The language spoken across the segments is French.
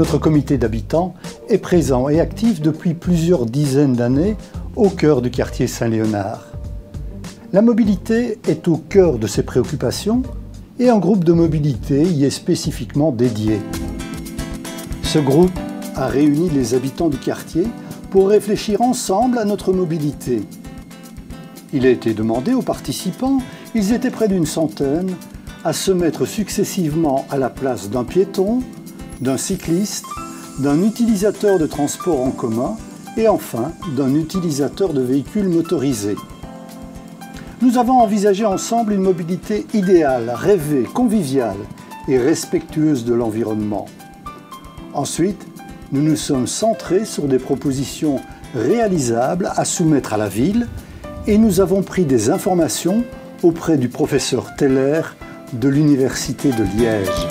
notre comité d'habitants est présent et actif depuis plusieurs dizaines d'années au cœur du quartier Saint-Léonard. La mobilité est au cœur de ses préoccupations et un groupe de mobilité y est spécifiquement dédié. Ce groupe a réuni les habitants du quartier pour réfléchir ensemble à notre mobilité. Il a été demandé aux participants, ils étaient près d'une centaine, à se mettre successivement à la place d'un piéton, d'un cycliste, d'un utilisateur de transport en commun et enfin d'un utilisateur de véhicules motorisés. Nous avons envisagé ensemble une mobilité idéale, rêvée, conviviale et respectueuse de l'environnement. Ensuite, nous nous sommes centrés sur des propositions réalisables à soumettre à la ville et nous avons pris des informations auprès du professeur Teller de l'Université de Liège.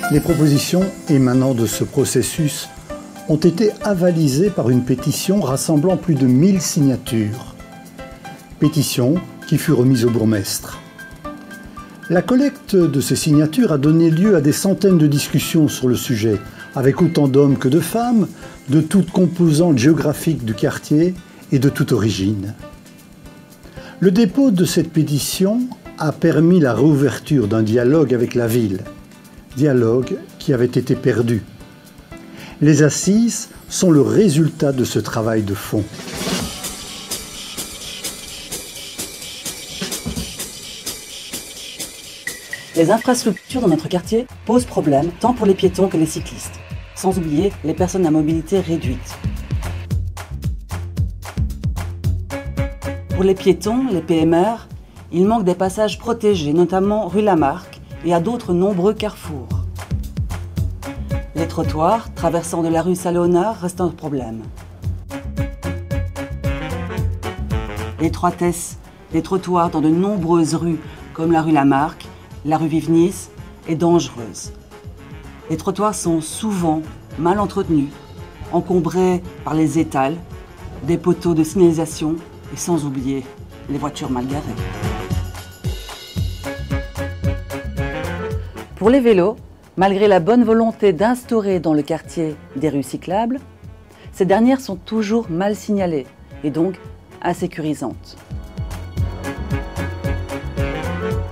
Les propositions émanant de ce processus ont été avalisées par une pétition rassemblant plus de 1000 signatures. Pétition qui fut remise au bourgmestre. La collecte de ces signatures a donné lieu à des centaines de discussions sur le sujet, avec autant d'hommes que de femmes, de toutes composantes géographiques du quartier et de toute origine. Le dépôt de cette pétition a permis la réouverture d'un dialogue avec la ville, dialogue qui avait été perdu. Les assises sont le résultat de ce travail de fond. Les infrastructures dans notre quartier posent problème tant pour les piétons que les cyclistes, sans oublier les personnes à mobilité réduite. Pour les piétons, les PMR, il manque des passages protégés, notamment rue Lamarck et à d'autres nombreux carrefours. Les trottoirs traversant de la rue Saint-Léonard restent un problème. L'étroitesse des trottoirs dans de nombreuses rues, comme la rue Lamarck, la rue Vive-Nice, est dangereuse. Les trottoirs sont souvent mal entretenus, encombrés par les étals, des poteaux de signalisation et sans oublier les voitures mal garées. Pour les vélos, malgré la bonne volonté d'instaurer dans le quartier des rues cyclables, ces dernières sont toujours mal signalées et donc insécurisantes.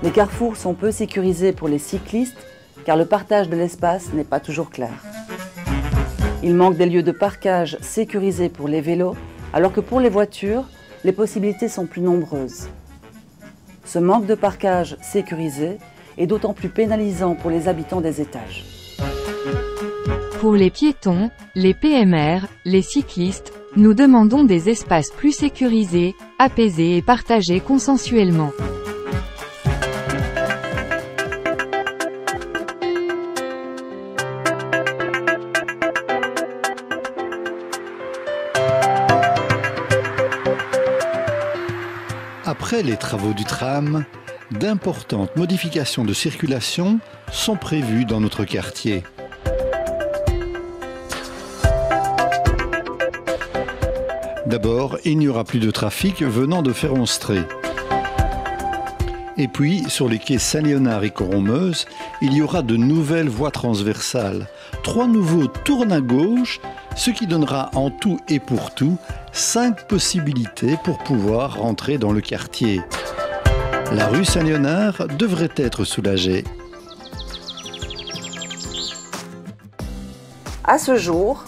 Les carrefours sont peu sécurisés pour les cyclistes car le partage de l'espace n'est pas toujours clair. Il manque des lieux de parquage sécurisés pour les vélos alors que pour les voitures, les possibilités sont plus nombreuses. Ce manque de parquage sécurisé est d'autant plus pénalisant pour les habitants des étages. Pour les piétons, les PMR, les cyclistes, nous demandons des espaces plus sécurisés, apaisés et partagés consensuellement. Après les travaux du tram, d'importantes modifications de circulation sont prévues dans notre quartier. D'abord, il n'y aura plus de trafic venant de Féronstrée. Et puis, sur les quais Saint-Léonard et Coron-Meuse, il y aura de nouvelles voies transversales, 3 nouveaux tournes à gauche, ce qui donnera en tout et pour tout 5 possibilités pour pouvoir rentrer dans le quartier. La rue Saint-Léonard devrait être soulagée. À ce jour,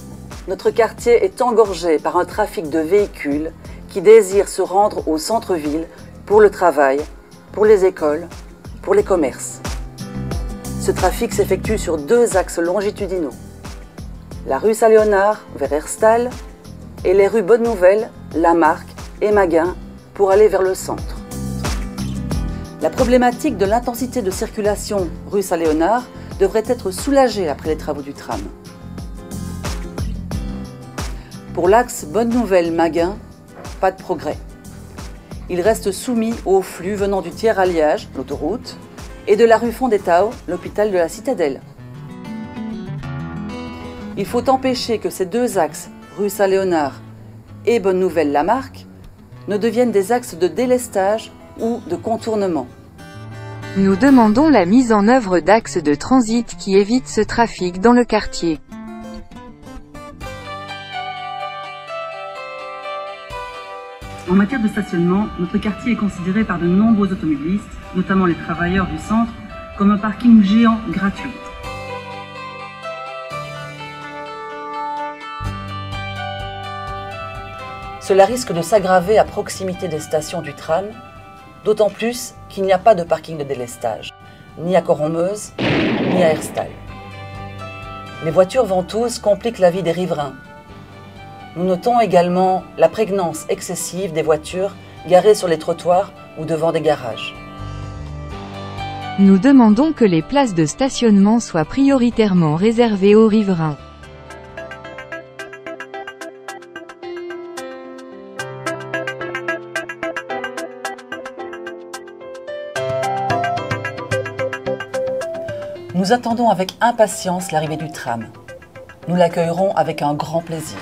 notre quartier est engorgé par un trafic de véhicules qui désirent se rendre au centre-ville pour le travail, pour les écoles, pour les commerces. Ce trafic s'effectue sur 2 axes longitudinaux. La rue Saint-Léonard vers Herstal et les rues Bonne-Nouvelle, Lamarck et Maguin pour aller vers le centre. La problématique de l'intensité de circulation rue Saint-Léonard devrait être soulagée après les travaux du tram. Pour l'axe Bonne-Nouvelle-Maguin, pas de progrès. Il reste soumis au flux venant du Thiers-Alliage, l'autoroute, et de la rue Fondetau, l'hôpital de la Citadelle. Il faut empêcher que ces 2 axes, rue Saint-Léonard et Bonne-Nouvelle-Lamarck, ne deviennent des axes de délestage ou de contournement. Nous demandons la mise en œuvre d'axes de transit qui évitent ce trafic dans le quartier. En matière de stationnement, notre quartier est considéré par de nombreux automobilistes, notamment les travailleurs du centre, comme un parking géant gratuit. Cela risque de s'aggraver à proximité des stations du tram, d'autant plus qu'il n'y a pas de parking de délestage, ni à Coron-Meuse, ni à Herstal. Les voitures ventouses compliquent la vie des riverains. Nous notons également la prégnance excessive des voitures garées sur les trottoirs ou devant des garages. Nous demandons que les places de stationnement soient prioritairement réservées aux riverains. Nous attendons avec impatience l'arrivée du tram. Nous l'accueillerons avec un grand plaisir.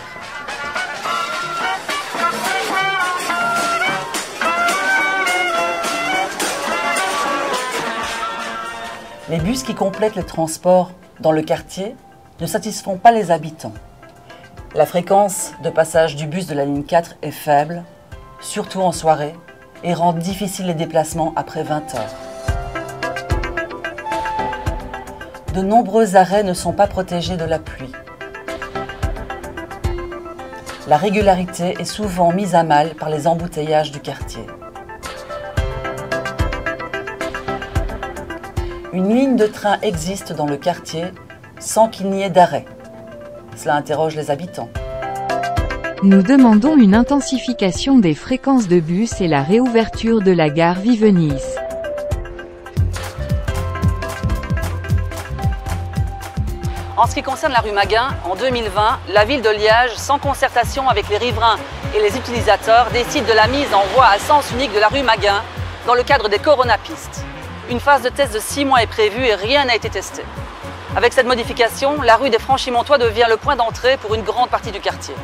Les bus qui complètent les transports dans le quartier ne satisfont pas les habitants. La fréquence de passage du bus de la ligne 4 est faible, surtout en soirée, et rend difficile les déplacements après 20 heures. De nombreux arrêts ne sont pas protégés de la pluie. La régularité est souvent mise à mal par les embouteillages du quartier. Une ligne de train existe dans le quartier sans qu'il n'y ait d'arrêt. Cela interroge les habitants. Nous demandons une intensification des fréquences de bus et la réouverture de la gare Vive-Nice. En ce qui concerne la rue Maguin, en 2020, la ville de Liège, sans concertation avec les riverains et les utilisateurs, décide de la mise en voie à sens unique de la rue Maguin dans le cadre des coronapistes. Une phase de test de 6 mois est prévue et rien n'a été testé. Avec cette modification, la rue des Franchimontois devient le point d'entrée pour une grande partie du quartier.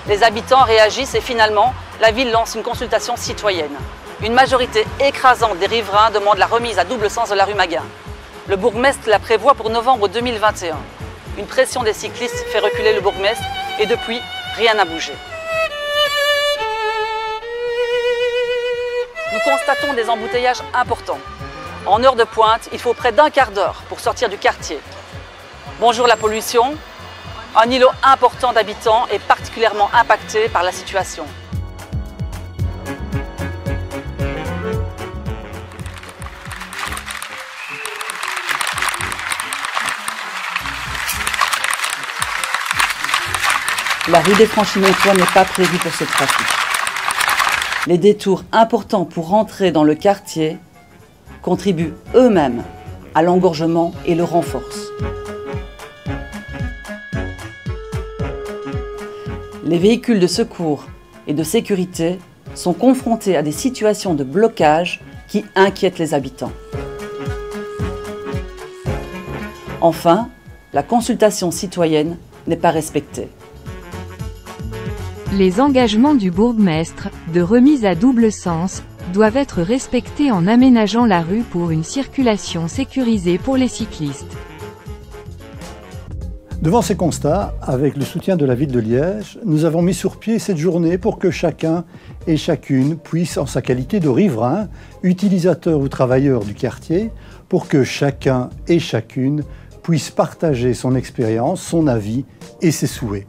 Les habitants réagissent et finalement, la ville lance une consultation citoyenne. Une majorité écrasante des riverains demande la remise à double sens de la rue Maguin. Le bourgmestre la prévoit pour novembre 2021. Une pression des cyclistes fait reculer le bourgmestre et depuis, rien n'a bougé. Nous constatons des embouteillages importants. En heure de pointe, il faut près d'un quart d'heure pour sortir du quartier. Bonjour la pollution. Un îlot important d'habitants est particulièrement impacté par la situation. La rue des Franchimontois n'est pas prévue pour ce trafic. Les détours importants pour rentrer dans le quartier contribuent eux-mêmes à l'engorgement et le renforcent. Les véhicules de secours et de sécurité sont confrontés à des situations de blocage qui inquiètent les habitants. Enfin, la consultation citoyenne n'est pas respectée. Les engagements du bourgmestre, de remise à double sens, doivent être respectés en aménageant la rue pour une circulation sécurisée pour les cyclistes. Devant ces constats, avec le soutien de la ville de Liège, nous avons mis sur pied cette journée pour que chacun et chacune puisse, en sa qualité de riverain, utilisateur ou travailleur du quartier, pour que chacun et chacune puisse partager son expérience, son avis et ses souhaits.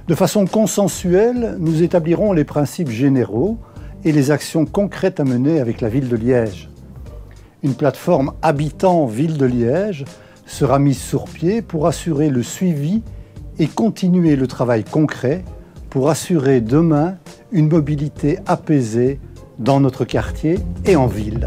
De façon consensuelle, nous établirons les principes généraux et les actions concrètes à mener avec la ville de Liège. Une plateforme Habitants Ville de Liège sera mise sur pied pour assurer le suivi et continuer le travail concret pour assurer demain une mobilité apaisée dans notre quartier et en ville.